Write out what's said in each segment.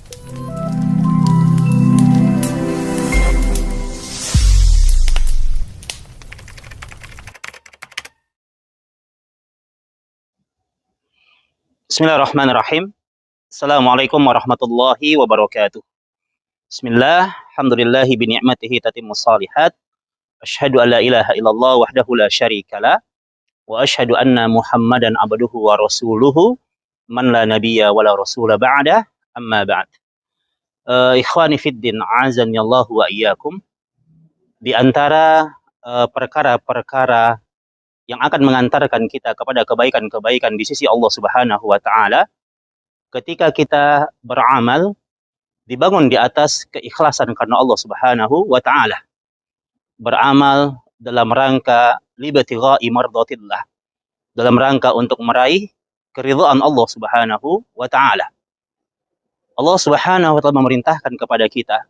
Bismillahirrahmanirrahim. Assalamualaikum warahmatullahi wabarakatuh. Bismillah, alhamdulillahi bi ni'matihi tatimmus shalihat. Asyhadu an la ilaha illallah wahdahu la syarikalah wa asyhadu anna Muhammadan abduhu wa rasuluhu man la nabiyya wa la rasula ba'dah. Amma ba'd. Ikhwani fid din, azani Allah wa iyyakum. Di antara perkara-perkara yang akan mengantarkan kita kepada kebaikan-kebaikan di sisi Allah Subhanahu wa taala ketika kita beramal dibangun di atas keikhlasan karena Allah Subhanahu wa taala. Beramal dalam rangka libtigha'i mardatillah, dalam rangka untuk meraih keridhaan Allah Subhanahu wa taala. Allah Subhanahu wa taala memerintahkan kepada kita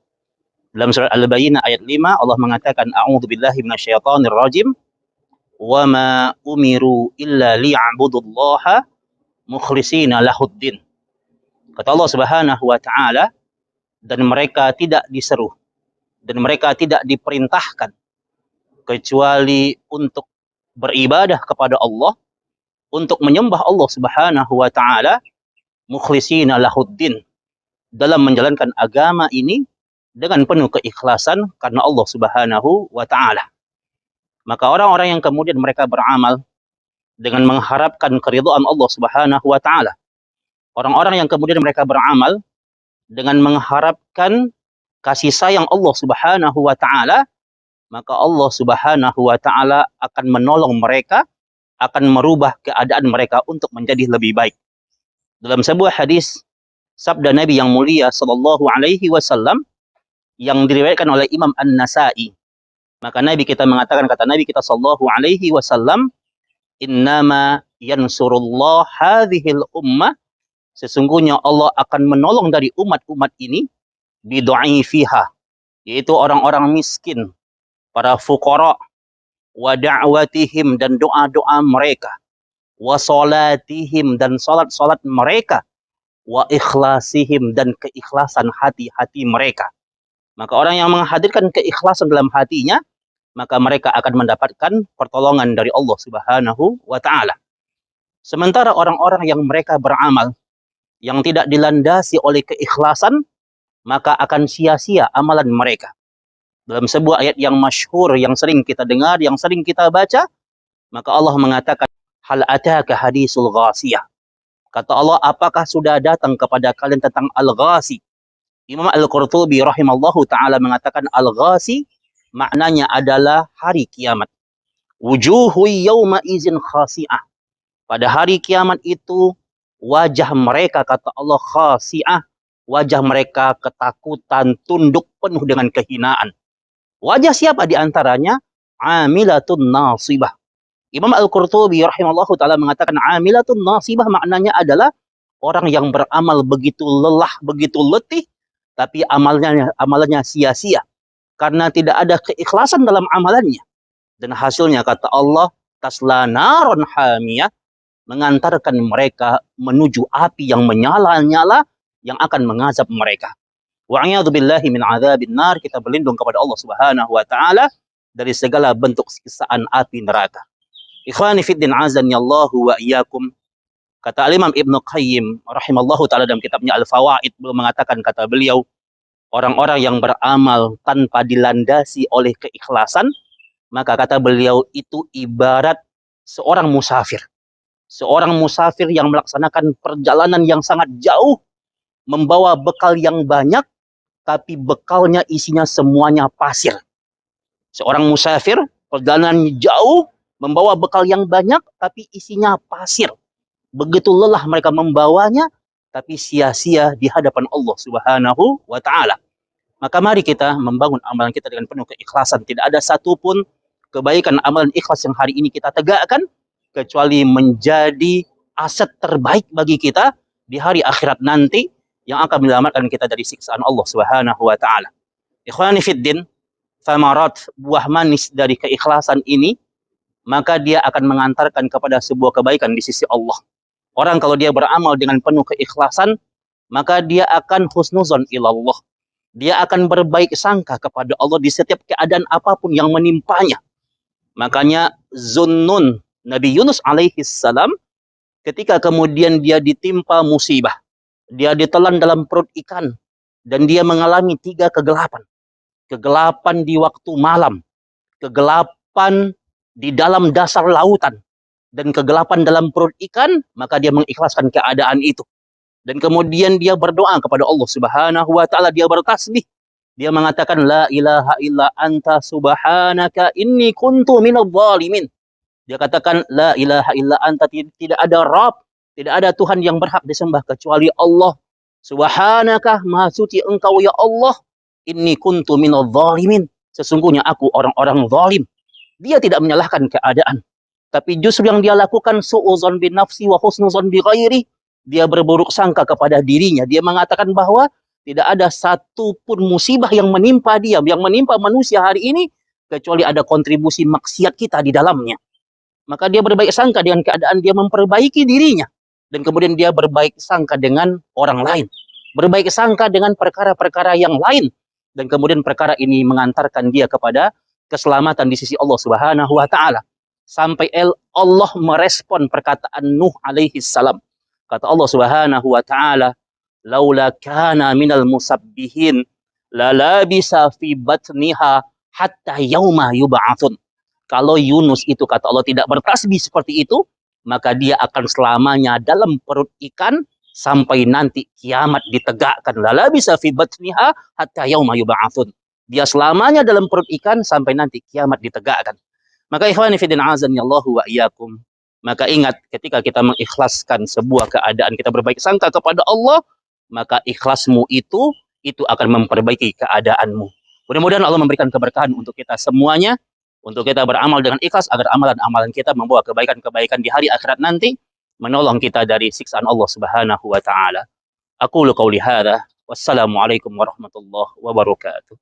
dalam surat Al-Baqarah ayat 5, Allah mengatakan a'udzubillahi minasyaitonir rajim wa ma umiru illa liya'budullaha mukhlishina lahuddin. Kata Allah Subhanahu wa taala, dan mereka tidak diseru dan mereka tidak diperintahkan kecuali untuk beribadah kepada Allah, untuk menyembah Allah Subhanahu wa taala mukhlishina lahuddin, dalam menjalankan agama ini dengan penuh keikhlasan karena Allah Subhanahu wa taala. Maka orang-orang yang kemudian mereka beramal dengan mengharapkan keridhaan Allah Subhanahu wa taala, orang-orang yang kemudian mereka beramal dengan mengharapkan kasih sayang Allah Subhanahu wa taala, maka Allah Subhanahu wa taala akan menolong mereka, akan merubah keadaan mereka untuk menjadi lebih baik. Dalam sebuah hadis sabda Nabi yang mulia sallallahu alaihi wasallam yang diriwayatkan oleh Imam An-Nasa'i, maka Nabi kita mengatakan, kata Nabi kita sallallahu alaihi wasallam, innama yansurullah hadhil ummah, sesungguhnya Allah akan menolong dari umat-umat ini bidu'aifiha, yaitu orang-orang miskin, para fuqara, wa da'watihim, dan doa-doa mereka, wa salatihim, dan salat-salat mereka, wa ikhlasihim, dan keikhlasan hati-hati mereka. Maka orang yang menghadirkan keikhlasan dalam hatinya, maka mereka akan mendapatkan pertolongan dari Allah Subhanahu wa taala. Sementara orang-orang yang mereka beramal yang tidak dilandasi oleh keikhlasan, maka akan sia-sia amalan mereka. Dalam sebuah ayat yang masyhur, yang sering kita dengar, yang sering kita baca, maka Allah mengatakan, hal ataka hadisul ghasiyah. Kata Allah, apakah sudah datang kepada kalian tentang al-ghasi? Imam Al-Qurtubi rahimallahu ta'ala mengatakan al-ghasi maknanya adalah hari kiamat. Wujuhu yawma izin khasi'ah. Pada hari kiamat itu, wajah mereka, kata Allah, khasi'ah. Wajah mereka ketakutan, tunduk, penuh dengan kehinaan. Wajah siapa di antaranya? Amilatun nasibah. Imam Al-Qurtubi rahimallahu ta'ala mengatakan amilatun nasibah maknanya adalah orang yang beramal begitu lelah, begitu letih, tapi amalannya sia-sia karena tidak ada keikhlasan dalam amalannya. Dan hasilnya, kata Allah, tasla naron hamiyah, mengantarkan mereka menuju api yang menyala-nyala yang akan mengazab mereka. Wa'iyadu billahi min azabin nar, kita berlindung kepada Allah Subhanahu wa taala dari segala bentuk siksaan api neraka. Ikhwani fiddin, azani Allahu wa iyyakum. Kata Imam Ibnu Qayyim rahimallahu ta'ala dalam kitabnya Al-Fawaid, beliau mengatakan, kata beliau, orang-orang yang beramal tanpa dilandasi oleh keikhlasan, maka kata beliau itu ibarat seorang musafir. Seorang musafir yang melaksanakan perjalanan yang sangat jauh, membawa bekal yang banyak, tapi bekalnya isinya semuanya pasir. Seorang musafir, perjalanan jauh, membawa bekal yang banyak, tapi isinya pasir. Begitu lelah mereka membawanya, tapi sia-sia di hadapan Allah Subhanahu wa taala. Maka mari kita membangun amalan kita dengan penuh keikhlasan. Tidak ada satupun kebaikan amalan ikhlas yang hari ini kita tegakkan kecuali menjadi aset terbaik bagi kita di hari akhirat nanti yang akan menyelamatkan kita dari siksaan Allah Subhanahu wa taala. Ikhwani fiddin, thamarat, buah manis dari keikhlasan ini, maka dia akan mengantarkan kepada sebuah kebaikan di sisi Allah. Orang kalau dia beramal dengan penuh keikhlasan, maka dia akan husnuzon ilallah. Dia akan berbaik sangka kepada Allah di setiap keadaan apapun yang menimpanya. Makanya Zunnun, Nabi Yunus alaihi salam, ketika kemudian dia ditimpa musibah, dia ditelan dalam perut ikan, dan dia mengalami 3 kegelapan. Kegelapan di waktu malam, kegelapan di dalam dasar lautan, dan kegelapan dalam perut ikan, maka dia mengikhlaskan keadaan itu. Dan kemudian dia berdoa kepada Allah Subhanahu wa taala, dia bertasbih. Dia mengatakan la ilaha illa anta subhanaka inni kuntu minadh dhalimin. Dia katakan la ilaha illa anta, tidak ada Rabb, tidak ada Tuhan yang berhak disembah kecuali Allah. Subhanaka, maha suci engkau ya Allah. Inni kuntu minadh dhalimin. Sesungguhnya aku orang-orang zalim. Dia tidak menyalahkan keadaan, tapi justru yang dia lakukan su'uzon bin nafsi wa husnuzon bi ghairi. Dia berburuk sangka kepada dirinya. Dia mengatakan bahwa tidak ada satu pun musibah yang menimpa dia, yang menimpa manusia hari ini, kecuali ada kontribusi maksiat kita di dalamnya. Maka dia berbaik sangka dengan keadaan, dia memperbaiki dirinya. Dan kemudian dia berbaik sangka dengan orang lain. Berbaik sangka dengan perkara-perkara yang lain. Dan kemudian perkara ini mengantarkan dia kepada keselamatan di sisi Allah Subhanahu wa taala. Sampai Allah merespon perkataan Nuh alaihi salam. Kata Allah Subhanahu wa taala, "Laula kana minal musabbihin la labisa fi batniha hatta yauma yub'atsun." Kalau Yunus itu, kata Allah, tidak bertasbih seperti itu, maka dia akan selamanya dalam perut ikan sampai nanti kiamat ditegakkan. La labisa fi batniha hatta yauma yub'atsun. Dia selamanya dalam perut ikan sampai nanti kiamat ditegakkan. Maka ikhwani fillah azani Allahu wa iyyakum. Maka ingat, ketika kita mengikhlaskan sebuah keadaan, kita berbaik sangka kepada Allah, maka ikhlasmu itu akan memperbaiki keadaanmu. Mudah-mudahan Allah memberikan keberkahan untuk kita semuanya, untuk kita beramal dengan ikhlas, agar amalan-amalan kita membawa kebaikan-kebaikan di hari akhirat nanti, menolong kita dari siksaan Allah Subhanahu wa taala. Aqulu qauli hadza, wassalamualaikum warahmatullahi wabarakatuh.